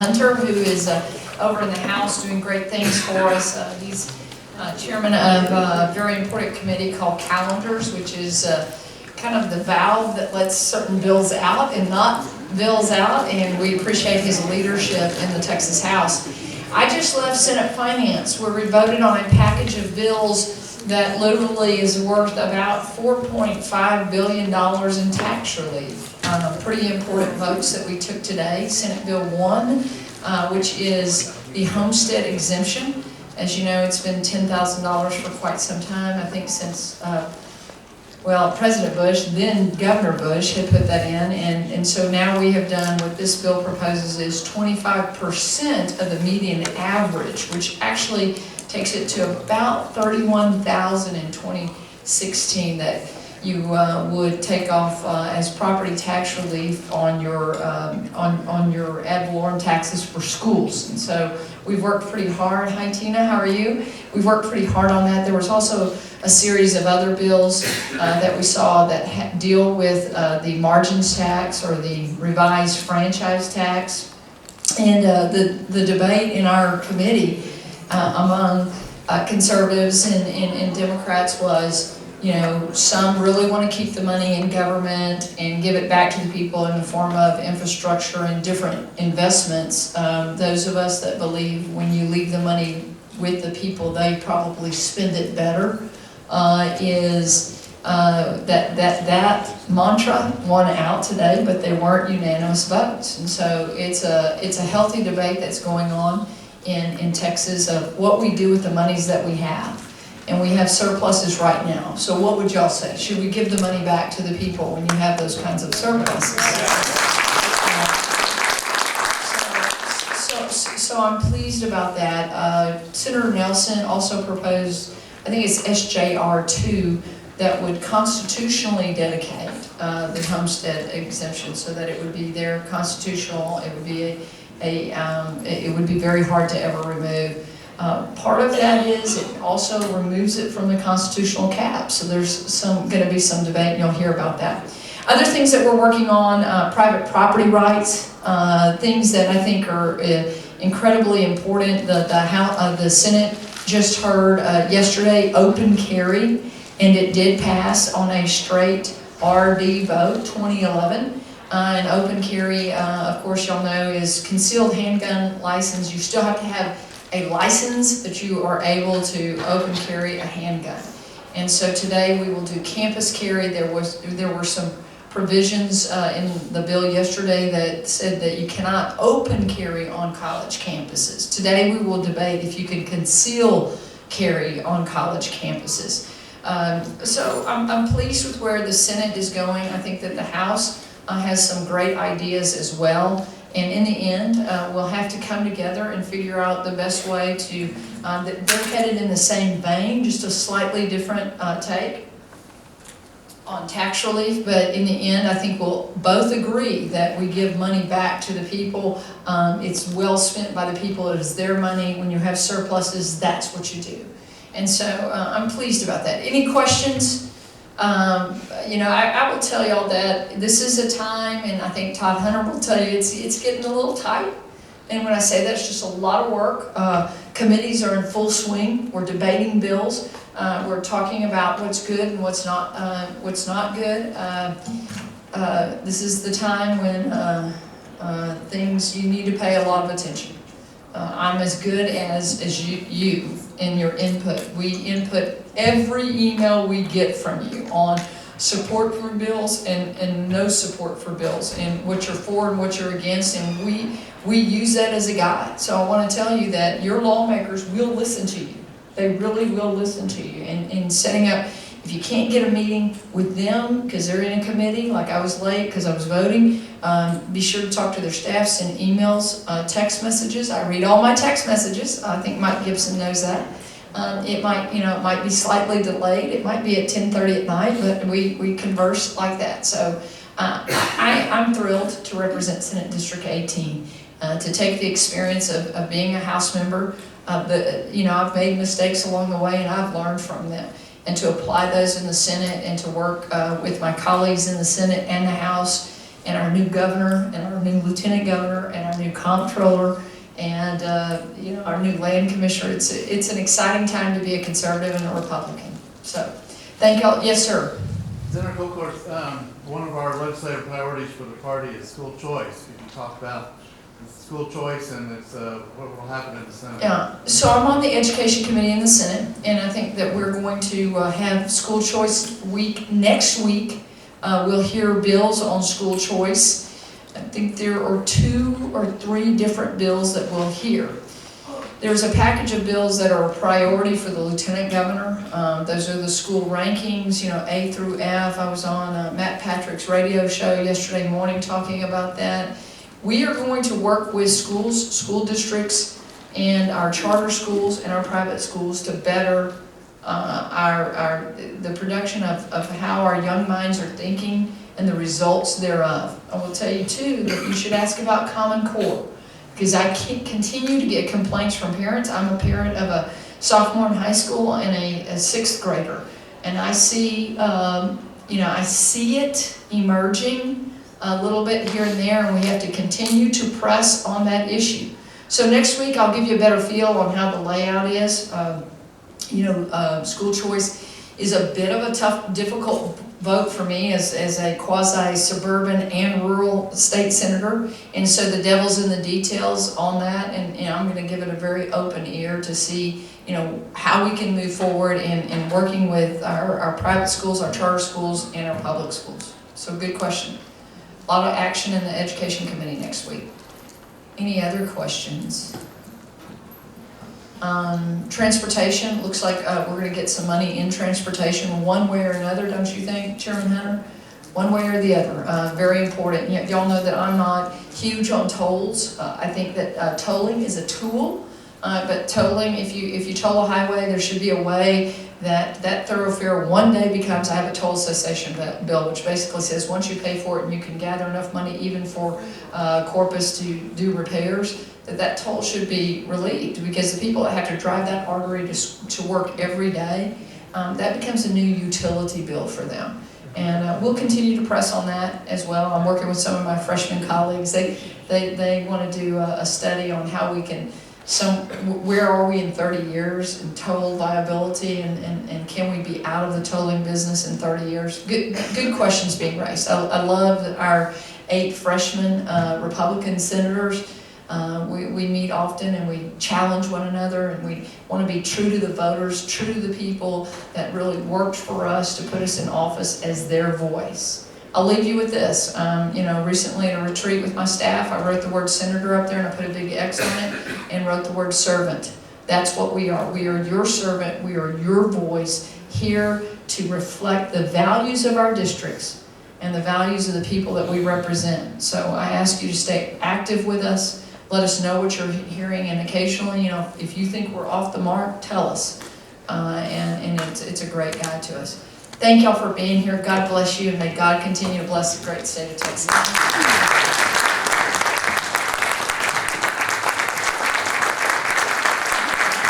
Hunter, who is over in the House doing great things for us. He's chairman of a very important committee called Calendars, which is kind of the valve that lets certain bills out and not bills out, and we appreciate his leadership in the Texas House. I just left Senate Finance, where we voted on a package of bills that literally is worth about $4.5 billion in tax relief. Pretty important votes that we took today. Senate Bill 1, which is the homestead exemption. As you know, it's been $10,000 for quite some time, I think since, well, President Bush, then Governor Bush had put that in, and so now we have done what this bill proposes is 25% of the median average, which actually takes it to about $31,000 in 2016 that you would take off as property tax relief on your ad valorem taxes for schools. And so we've worked pretty hard. Hi Tina, how are you? We've worked pretty hard on that. There was also a series of other bills that we saw that deal with the margins tax or the revised franchise tax. And the debate in our committee among conservatives and Democrats was, you know, some really want to keep the money in government and give it back to the people in the form of infrastructure and different investments. Those of us that believe when you leave the money with the people, they probably spend it better, that mantra won out today, but they weren't unanimous votes. And so it's a healthy debate that's going on in Texas of what we do with the monies that we have. And we have surpluses right now. So what would y'all say? Should we give the money back to the people when you have those kinds of surpluses? So I'm pleased about that. Senator Nelson also proposed, I think it's SJR 2, that would constitutionally dedicate the homestead exemption so that it would be there constitutional. It would be it would be very hard to ever remove. Part of that is it also removes it from the constitutional cap, so there's going to be some debate, and you'll hear about that. Other things that we're working on, private property rights, things that I think are incredibly important. The Senate just heard yesterday open carry, and it did pass on a straight RD vote, 2011. And open carry, of course, y'all know, is concealed handgun license. You still have to have a license, but you are able to open carry a handgun. And so today we will do campus carry. There were some provisions in the bill yesterday that said that you cannot open carry on college campuses. Today we will debate if you can conceal carry on college campuses. So I'm pleased with where the Senate is going. I think that the House has some great ideas as well. And in the end, we'll have to come together and figure out the best way to, they're headed in the same vein, just a slightly different take on tax relief, but in the end, I think we'll both agree that we give money back to the people. It's well spent by the people, it is their money. When you have surpluses, that's what you do. And so I'm pleased about that. Any questions? You know, I will tell y'all that this is a time, and I think Todd Hunter will tell you, it's getting a little tight. And when I say that, it's just a lot of work. Committees are in full swing. We're debating bills. We're talking about what's good and what's not good. This is the time when things you need to pay a lot of attention. I'm as good as you in your input. We input every email we get from you on support for bills and no support for bills, and what you're for and what you're against, and we use that as a guide. So I want to tell you that your lawmakers will listen to you. They really will listen to you. And in setting up, if you can't get a meeting with them because they're in a committee, like I was late because I was voting, be sure to talk to their staff, send emails, text messages. I read all my text messages. I think Mike Gibson knows that. It might be slightly delayed. It might be at 10:30 at night, but we converse like that. So I'm thrilled to represent Senate District 18, to take the experience of being a House member. I've made mistakes along the way, and I've learned from them, and to apply those in the Senate and to work with my colleagues in the Senate and the House and our new governor and our new lieutenant governor and our new new comptroller, and our new land commissioner. It's an exciting time to be a conservative and a Republican. So, thank y'all. Yes, sir. Senator Kolkhorst, one of our legislative priorities for the party is school choice. You can talk about school choice and it's what will happen in the Senate. Yeah, so I'm on the Education Committee in the Senate, and I think that we're going to have school choice week next week. We'll hear bills on school choice. I think there are 2 or 3 different bills that we'll hear. There's a package of bills that are a priority for the Lieutenant Governor. Those are the school rankings, A through F. I was on Matt Patrick's radio show yesterday morning talking about that. We are going to work with schools, school districts, and our charter schools and our private schools to better the production of how our young minds are thinking and the results thereof. I will tell you too that you should ask about Common Core, because I continue to get complaints from parents. I'm a parent of a sophomore in high school and a 6th grader, and I see I see it emerging a little bit here and there, and we have to continue to press on that issue. So next week I'll give you a better feel on how the layout is. School choice is a bit of a tough, difficult vote for me as a quasi-suburban and rural state senator, and so the devil's in the details on that, and I'm going to give it a very open ear to see how we can move forward in working with our private schools, our charter schools, and our public schools. So good question. A lot of action in the Education Committee next week. Any other questions? Transportation, looks like we're going to get some money in transportation one way or another, don't you think, Chairman Hunter? One way or the other. Very important. Y'all know that I'm not huge on tolls. I think that tolling is a tool, but tolling, if you toll a highway, there should be a way that thoroughfare one day becomes, I have a toll cessation bill, which basically says once you pay for it and you can gather enough money even for Corpus to do repairs, that toll should be relieved, because the people that have to drive that artery to work every day, that becomes a new utility bill for them. And we'll continue to press on that as well. I'm working with some of my freshman colleagues. They want to do a study on how we can, where are we in 30 years in toll viability, and can we be out of the tolling business in 30 years? Good questions being raised. I love that our 8 freshman Republican senators, we meet often and we challenge one another, and we want to be true to the voters, true to the people that really worked for us to put us in office as their voice. I'll leave you with this. Recently at a retreat with my staff, I wrote the word senator up there and I put a big X on it and wrote the word servant. That's what we are. We are your servant. We are your voice here to reflect the values of our districts and the values of the people that we represent. So I ask you to stay active with us. Let us know what you're hearing, and occasionally, if you think we're off the mark, tell us. And it's a great guide to us. Thank y'all for being here. God bless you, and may God continue to bless the great state of Texas.